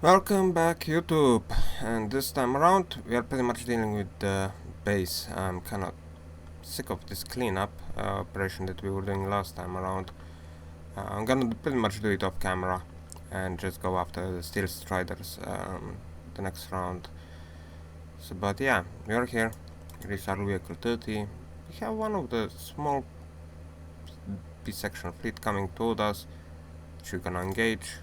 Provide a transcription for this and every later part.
Welcome back, YouTube, and this time around we are pretty much dealing with the base. I'm kinda sick of this cleanup operation that we were doing last time around. I'm gonna pretty much do it off camera and just go after the steel striders the next round. So, but yeah, we are here. This is our vehicle 30. We have one of the small B-section fleet coming toward us, which we're gonna engage.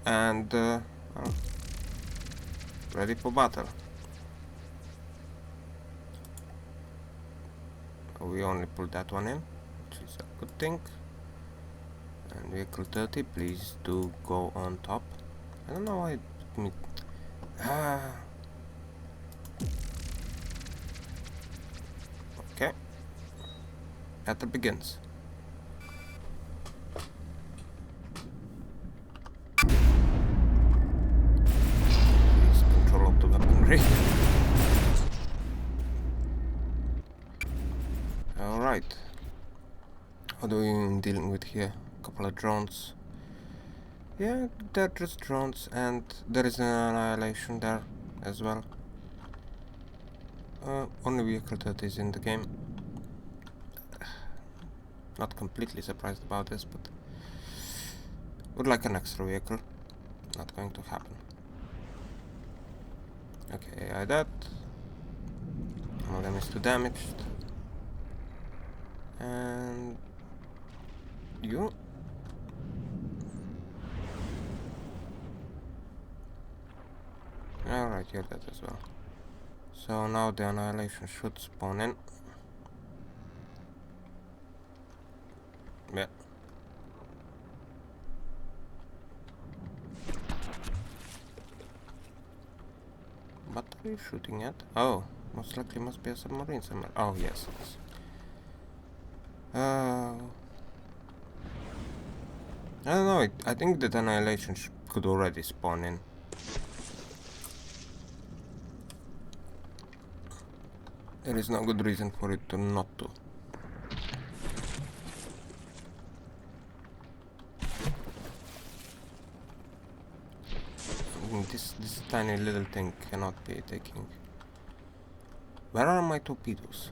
And well, ready for battle. We only pulled that one in, which is a good thing. And vehicle 30, please do go on top. I don't know why it put me... Okay. Battle begins. Please control of the weaponry. Alright. What are we dealing with here? A couple of drones. Yeah, they're just drones, and there is an annihilation there as well. Only vehicle that is in the game. Not completely surprised about this, but would like an extra vehicle. Not going to happen. Okay, I that. One of them is too damaged. And you? Alright, you're dead as well. So now the annihilation should spawn in. Yeah. What are you shooting at? Oh, most likely must be a submarine somewhere. Oh, yes. I don't know, I think that annihilation could already spawn in. There is no good reason for it to not to. This tiny little thing cannot be taking. Where are my torpedoes?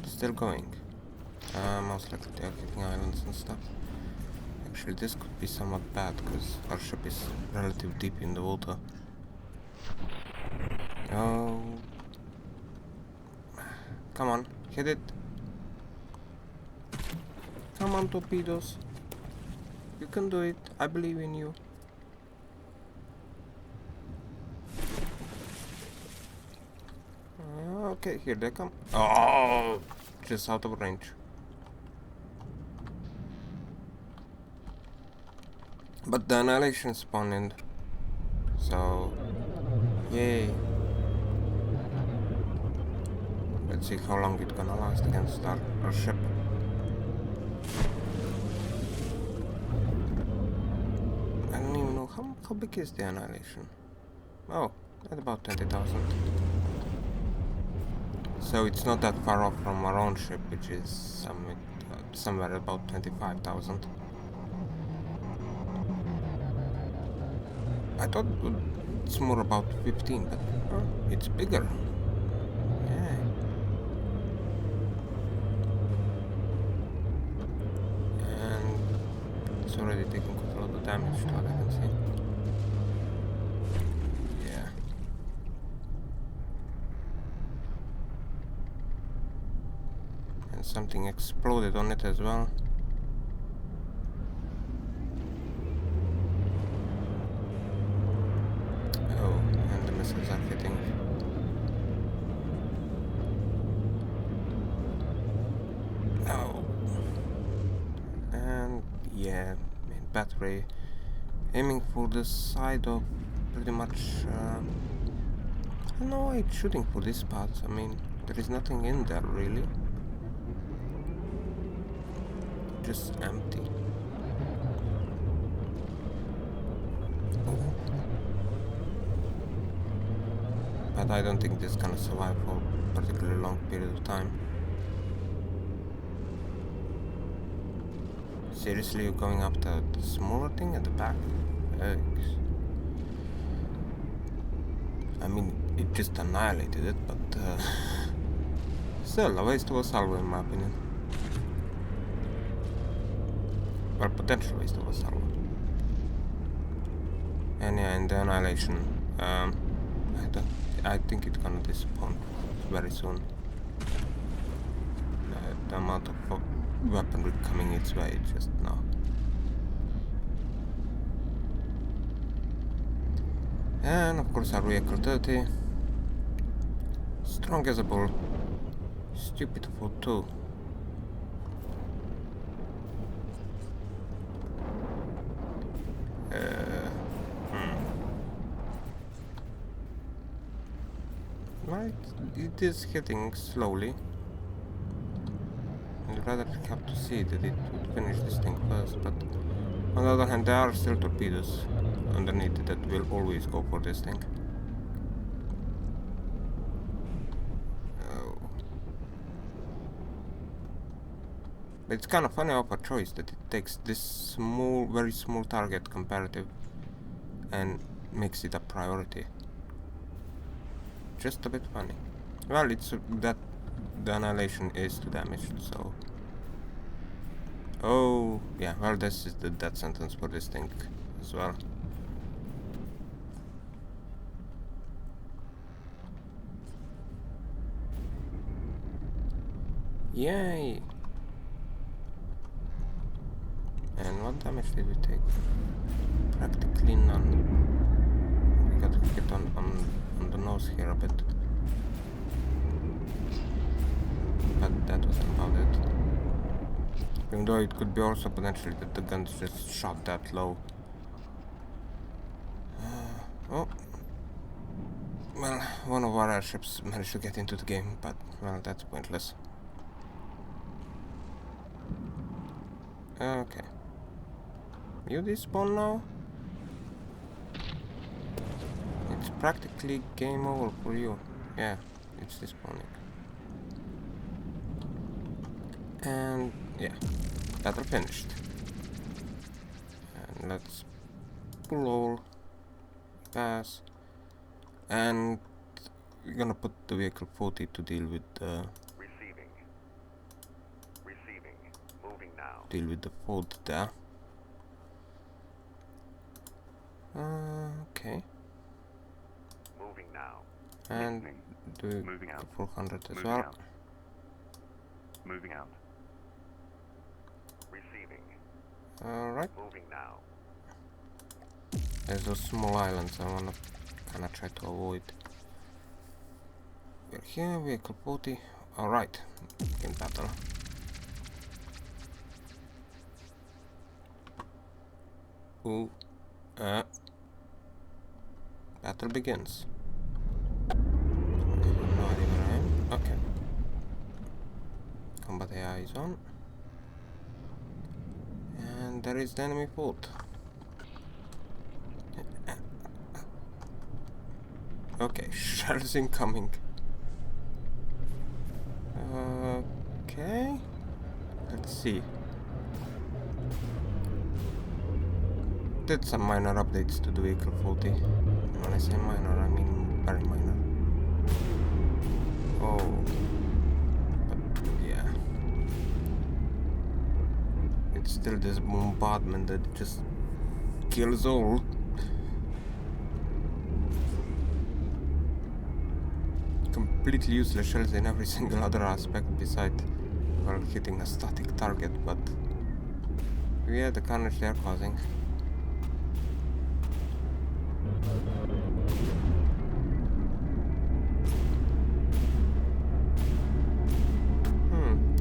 Still going. Most likely they are hitting islands and stuff. Actually, this could be somewhat bad because our ship is relatively deep in the water. Oh, come on, hit it! Come on, torpedoes! You can do it. I believe in you. Okay, here they come. Oh, just out of range. But the annihilation spawned in. So, yay. Let's see how long it's gonna last against our ship. I don't even know how big is the annihilation. Oh, at about 20,000. So it's not that far off from our own ship, which is somewhere about 25,000. I thought it's more about 15, but it's bigger. Yeah. And it's already taking quite a lot of damage to what I can see. Yeah. And something exploded on it as well. Are hitting. Oh, and yeah, main battery aiming for the side of pretty much. I don't know why it's shooting for this part. I mean, there is nothing in there really, just empty. But I don't think this is gonna survive for a particularly long period of time. Seriously, you're going up the smaller thing at the back? Yikes. I mean, it just annihilated it, but still a waste of a salvo in my opinion. Well, potential waste of a salvo. And yeah, in the annihilation, I think it's gonna despawn very soon. The amount of weaponry coming its way just now. And of course our vehicle 30. Strong as a bull. Stupid fool too. Right, it is hitting slowly. I'd rather have to see that it would finish this thing first, but on the other hand there are still torpedoes underneath it that will always go for this thing. Oh. But it's kind of funny of a choice that it takes this small, very small target comparative and makes it a priority. Just a bit funny. Well, it's that the annihilation is too damaged, so... Oh, yeah, well, this is the death sentence for this thing as well. Yay! And what damage did we take? Practically none. We got hit on the nose here a bit. But that wasn't about it. Even though it could be also potentially that the guns just shot that low. Oh. Well, one of our airships managed to get into the game, but, well, that's pointless. Okay. You despawn now? It's practically game over for you. Yeah, it's despawning. And yeah, battle finished. And let's pull all, pass, and we're gonna put the vehicle 40 to deal with the Receiving. Moving now. Deal with the fault there. Okay. Moving now. And do Moving out. 400 as Moving well. out. Moving out. Receiving. Alright. Moving now. There's those small islands I wanna kinda try to avoid. We're here, vehicle 40. Alright, in battle. Ooh. Battle begins. No idea where I am. Okay. Combat AI is on. And there is the enemy fort. Okay, shells incoming. Okay. Let's see. Did some minor updates to the vehicle 40. When I say minor, I mean very minor. Oh. But yeah. It's still this bombardment that just kills all. Completely useless shells in every single other aspect besides, well, hitting a static target, but yeah, the carnage they are causing.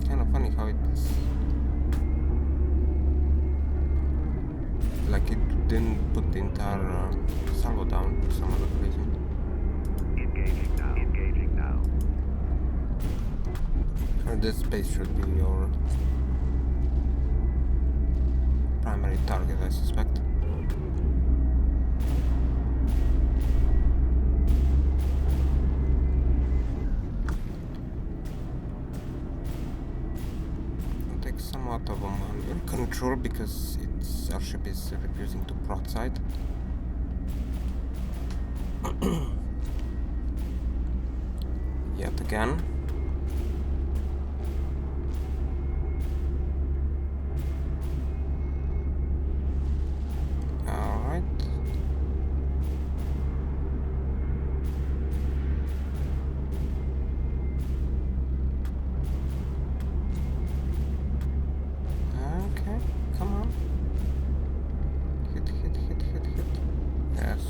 Kind of funny how it's like it didn't put the entire salvo down for some other reason. Engaging now. Engaging now. And this base should be your primary target, I suspect. It'll take some somewhat of a manual control because our ship is refusing to broadside. Yet again. Alright. Okay, come on. Hit. Yes.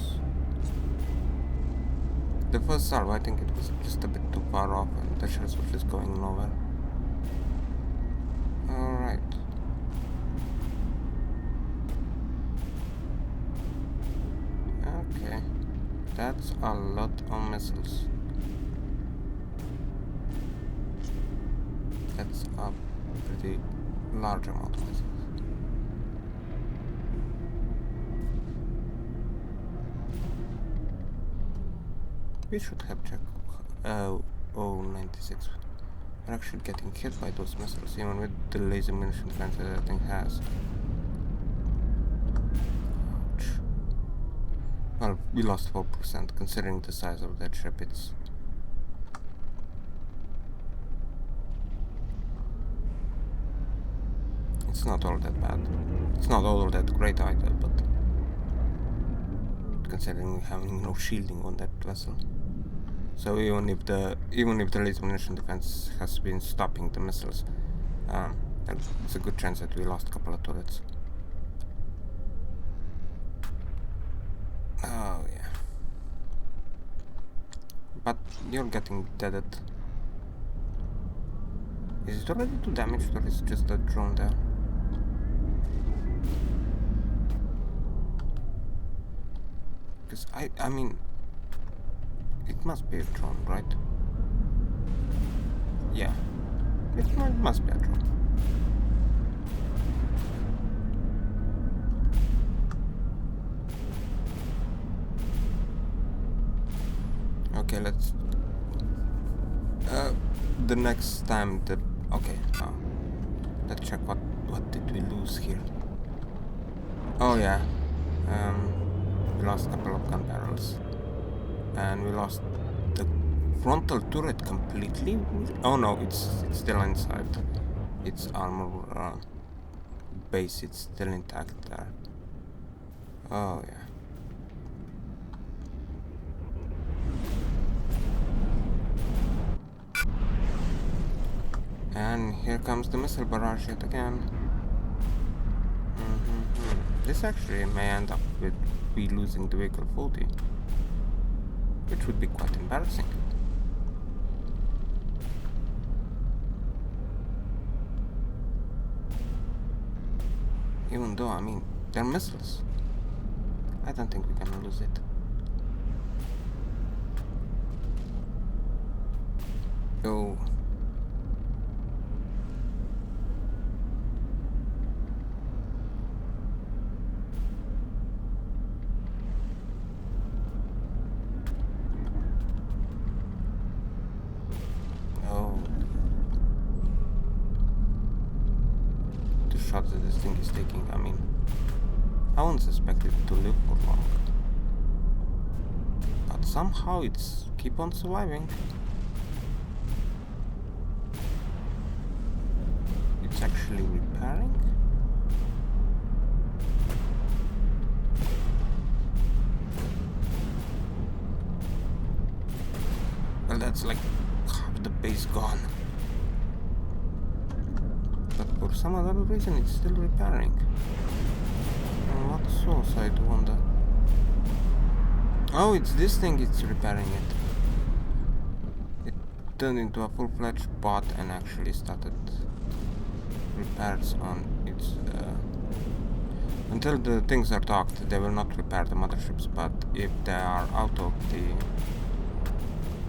The first salvo, I think it was just a bit too far off and the shells were just going nowhere. Alright. Okay. That's a lot of missiles. That's a pretty large amount of missiles. We should have checked. 96. We're actually getting hit by those missiles, even with the laser munition defense that that thing has. Ouch. Well, we lost 4%, considering the size of that ship. It's not all that bad. It's not all that great either, but considering having no shielding on that vessel. So even if the laser munition defense has been stopping the missiles, it's a good chance that we lost a couple of turrets. Oh yeah. But you're getting deaded. Is it already too damaged or is it just a drone there? Because I mean, it must be a drone, right? Yeah. It must be a drone. Okay, let's... the next time the... Okay, let's check what did we lose here. Oh yeah. We lost a couple of gun barrels. And we lost the frontal turret completely. Oh no, it's still inside. Its armor base, it's still intact there. Oh yeah. And here comes the missile barrage yet again. This actually may end up with we losing the vehicle fully, which would be quite embarrassing. Even though, I mean, they're missiles. I don't think we're gonna lose it. Oh. Shots that this thing is taking, I mean, I wouldn't suspect it to live for long. But somehow it's keep on surviving. It's actually repairing. Well, that's like half the base gone. But for some other reason it's still repairing. And what source, I do wonder. Oh, it's this thing, it's repairing it. It turned into a full-fledged bot and actually started repairs on its... until the things are docked, they will not repair the motherships, but if they are out of the...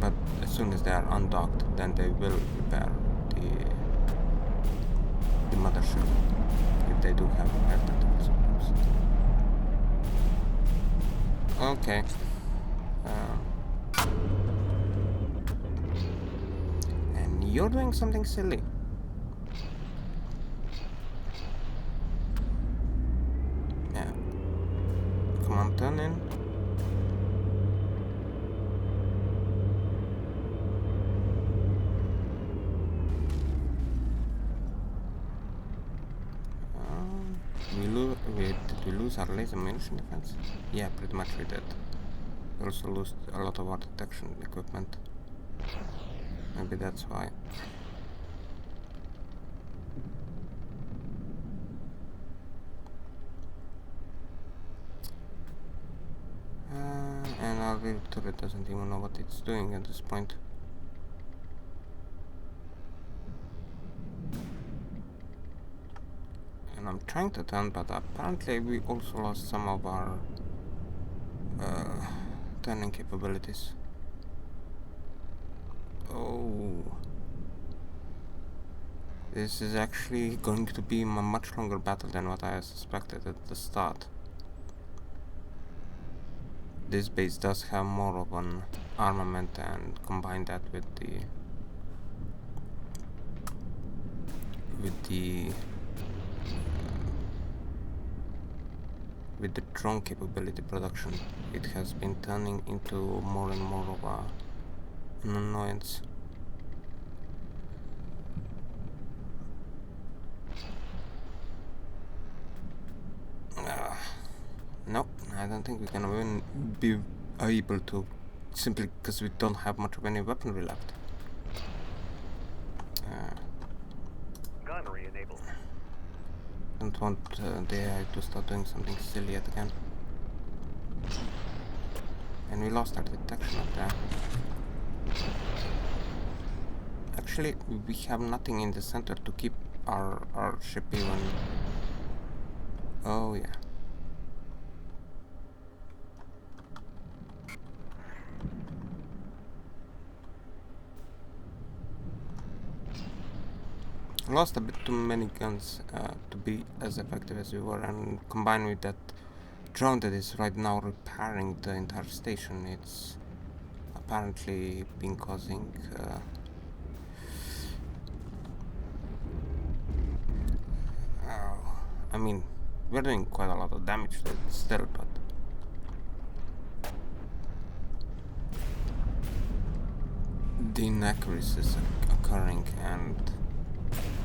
But as soon as they are undocked, then they will repair the mothership, if they do have repair tentacles, of course. Okay. And you're doing something silly. turn in. Did we lose our laser munition defense? Yeah, pretty much we did. We also lost a lot of our detection equipment. Maybe that's why. And our rear turret doesn't even know what it's doing at this point. And I'm trying to turn, but apparently we also lost some of our turning capabilities. Oh, this is actually going to be a much longer battle than what I suspected at the start. This base does have more of an armament, and combine that with the drone capability production, it has been turning into more and more of an annoyance. Nope, I don't think we can even be able to, simply because we don't have much of any weaponry left. Gunnery enabled. Don't want the AI to start doing something silly yet again. And we lost our detection up there. Actually, we have nothing in the center to keep our ship even. Oh yeah. Lost a bit too many guns to be as effective as we were, and combined with that drone that is right now repairing the entire station, it's apparently been causing I mean, we're doing quite a lot of damage to it still, but the inaccuracies occurring and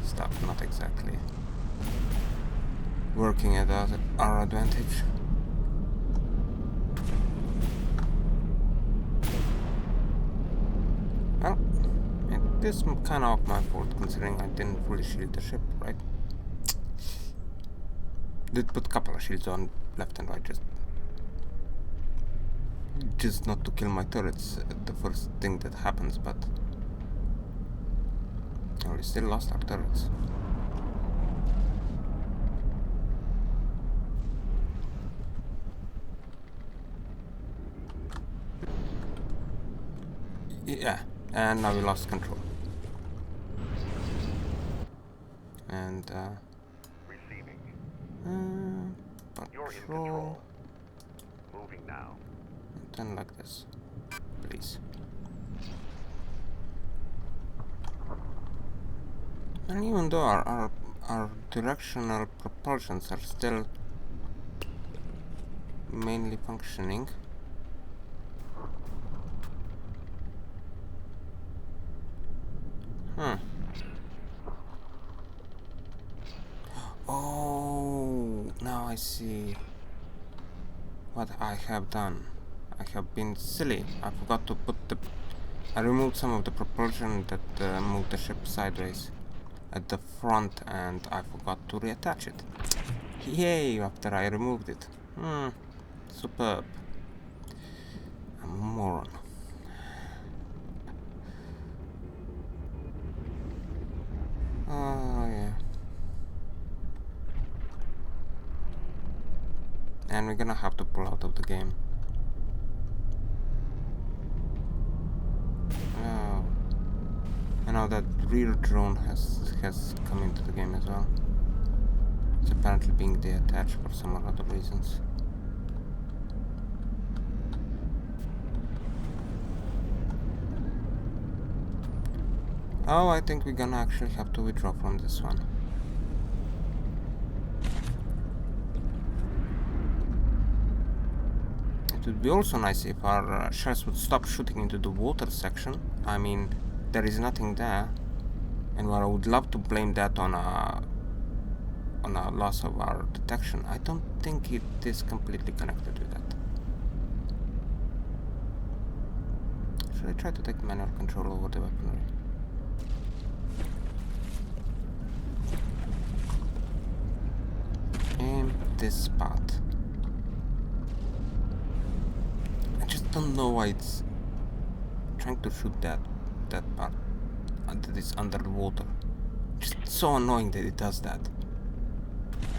stuff not exactly working at our advantage. Well, it is kind of my fault considering I didn't fully shield the ship, right? Did put a couple of shields on left and right, just not to kill my turrets the first thing that happens, but we still lost our turrets. Yeah, and now we lost control. And Receiving. You're in patrol. control. Moving now. Turn like this, please. And even though our directional propulsions are still mainly functioning, oh, now I see what I have done. I have been silly. I forgot to put I removed some of the propulsion that moved the ship sideways at the front, and I forgot to reattach it. Yay, after I removed it. Superb. I'm a moron. Oh yeah. And we're gonna have to pull out of the game. Oh. And now that rear drone has come into the game as well. It's apparently being detached for some other reasons. Oh, I think we're gonna actually have to withdraw from this one. It would be also nice if our shells would stop shooting into the water section. I mean, there is nothing there, and while I would love to blame that on a loss of our detection, I don't think it is completely connected with that. Should I try to take manual control over the weaponry? Aim this spot. I just don't know why it's trying to shoot that part that is under the water. Just so annoying that it does that.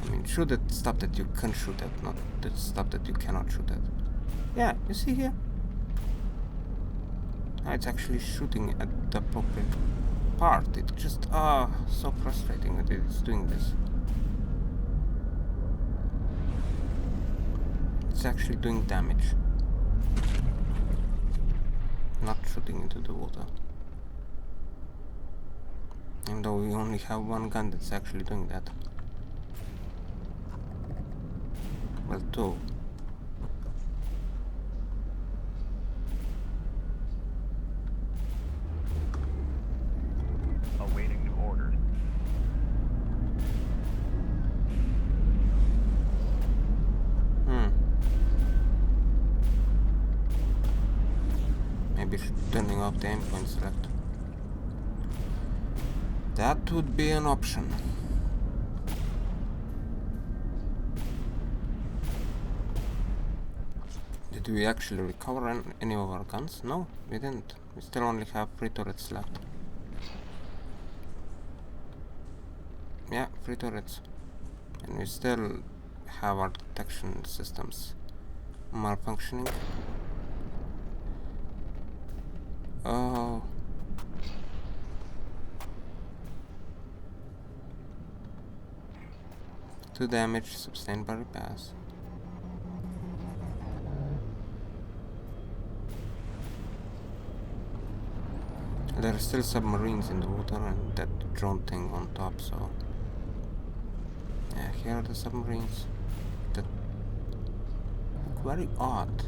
I mean, shoot at stuff that you can shoot at, not the stuff that you cannot shoot at. Yeah, you see here? Now it's actually shooting at the appropriate part. It's just, so frustrating that it's doing this. It's actually doing damage. Not shooting into the water. Even though we only have one gun that's actually doing that. Well, two. Awaiting new orders. Maybe turning off the aim point select. That would be an option. Did we actually recover any of our guns? No, we didn't. We still only have 3 turrets left. Yeah, 3 turrets. And we still have our detection systems malfunctioning. Oh. Two damage sustained by repairs. There are still submarines in the water and that drone thing on top, so... Yeah, here are the submarines. That look very odd.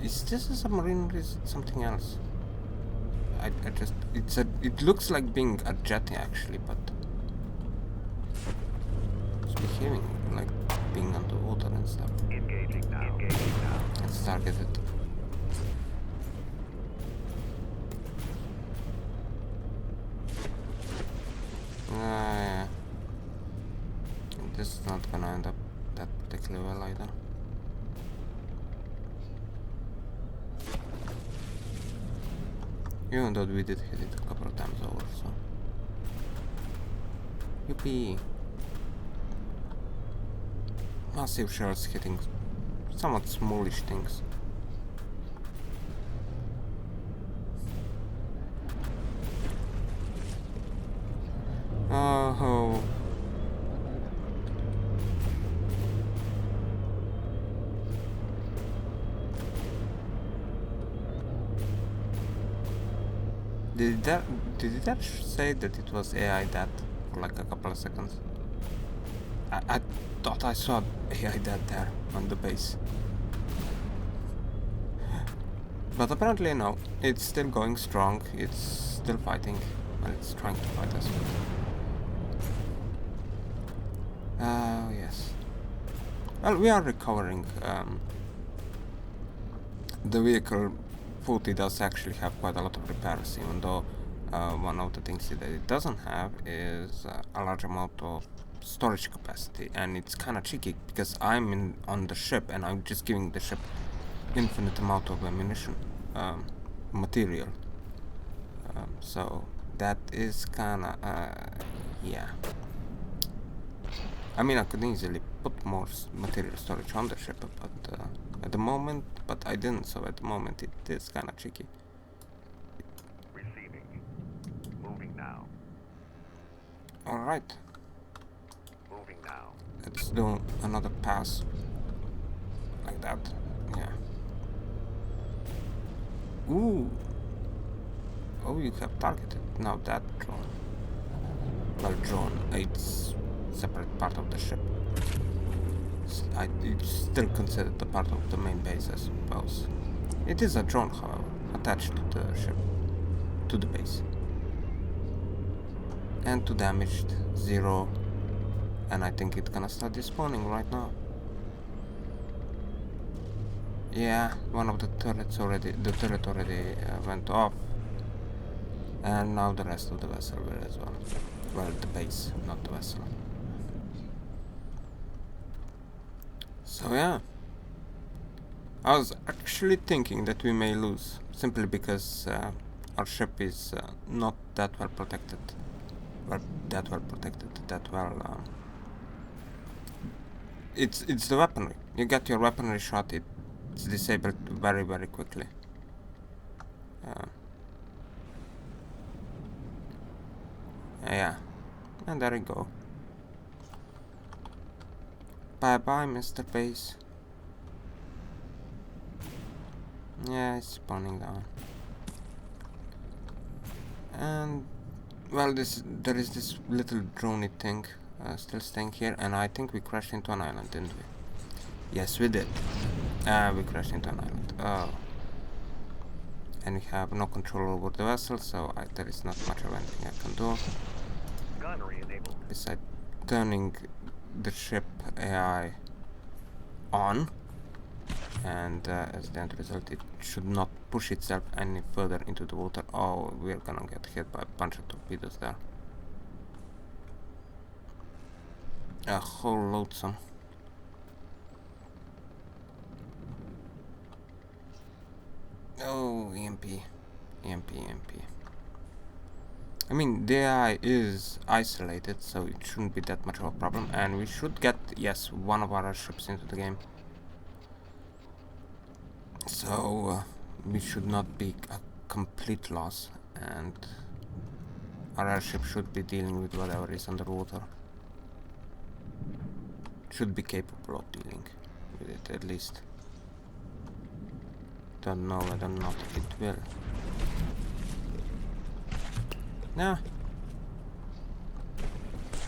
Is this a submarine or is it something else? It looks like being a jet actually, but... It's behaving like being underwater and stuff. Engaging now. Engaging now. Let's target it. Yeah. This is not gonna end up that particularly well either. Even though we did hit it a couple of times over, so... Yippee! Massive shells hitting somewhat smallish things. Oh. Did that say that it was AI that for like a couple of seconds? I thought I saw AI that there on the base. But apparently no, it's still going strong, it's still fighting, and it's trying to fight us. Oh yes. Well, we are recovering. The vehicle fully does actually have quite a lot of repairs, even though one of the things that it doesn't have is a large amount of storage capacity, and it's kind of tricky because I'm on the ship and I'm just giving the ship infinite amount of ammunition, material. So that is kind of yeah. I mean, I could easily put more material storage on the ship, but at the moment, but I didn't. So at the moment, it is kind of tricky. Receiving. Moving now. All right. Moving now. Let's do another pass like that. Yeah. Ooh. Oh, you have targeted. Now that drone. Well, drone. It's separate part of the ship. it's still considered a part of the main base, I suppose. It is a drone, however, attached to the ship, to the base. And to damaged 0, and I think it's gonna start despawning right now. Yeah, one of the turret already went off, and now the rest of the vessel will as well. Well, the base, not the vessel. So yeah, I was actually thinking that we may lose, simply because our ship is not that well protected. It's the weaponry. You get your weaponry shot, it's disabled very, very quickly. Yeah, and there we go. Bye bye, Mr. Base. Yeah, it's spawning down. And well, there is this little droney thing still staying here, and I think we crashed into an island, didn't we? Yes, we did. We crashed into an island. Oh. And we have no control over the vessel, so there is not much of anything I can do. Gunnery enabled. Besides turning the ship AI on, and as the end result, it should not push itself any further into the water. Oh, we're gonna get hit by a bunch of torpedoes there. A whole loadsome. Oh, EMP. I mean, the AI is isolated, so it shouldn't be that much of a problem, and we should get, yes, one of our ships into the game. So, we should not be a complete loss, and our airship should be dealing with whatever is underwater. Should be capable of dealing with it, at least. Don't know whether or not it will. Yeah.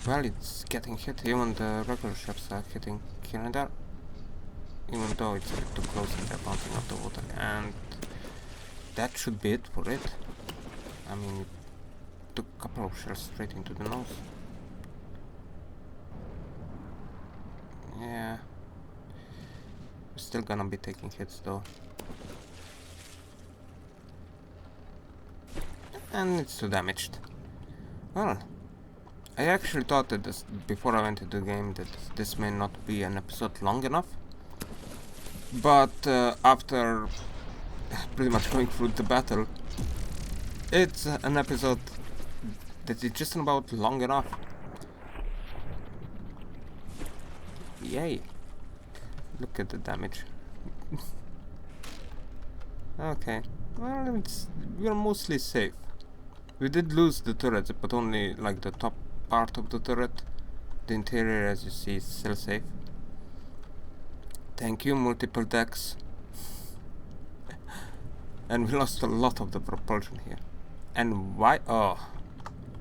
Well, it's getting hit. Even the regular ships are hitting here and there. Even though it's a bit too close and they're bouncing off the water. And that should be it for it. I mean, it took a couple of shells straight into the nose. Yeah. We're still gonna be taking hits though. And it's too damaged. Well, I actually thought that before I went into the game that this may not be an episode long enough. But after pretty much going through the battle, it's an episode that is just about long enough. Yay. Look at the damage. Okay. Well, we're mostly safe. We did lose the turrets, but only like the top part of the turret. The interior, as you see, is still safe. Thank you, multiple decks. And we lost a lot of the propulsion here. And why? Oh,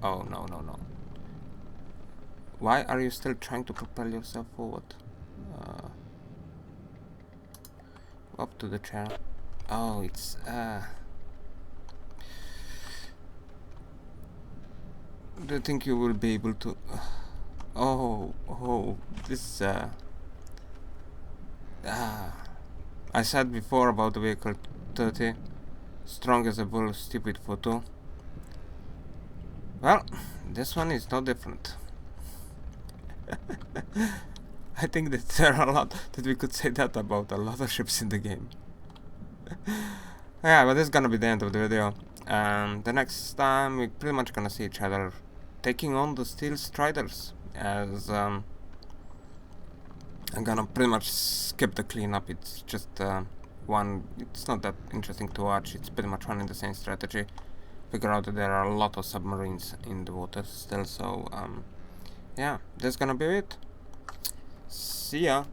no. Why are you still trying to propel yourself forward? Up to the chair. Oh, it's do you think you will be able to? This. I said before about the vehicle 30, strong as a bull, stupid for 2. Well, this one is no different. I think that there are a lot that we could say that about a lot of ships in the game. Yeah, but this is gonna be the end of the video. The next time we're pretty much gonna see each other taking on the Steel Striders, as I'm gonna pretty much skip the cleanup. It's just it's not that interesting to watch. It's pretty much running the same strategy. Figure out that there are a lot of submarines in the water still, so yeah, that's gonna be it. See ya.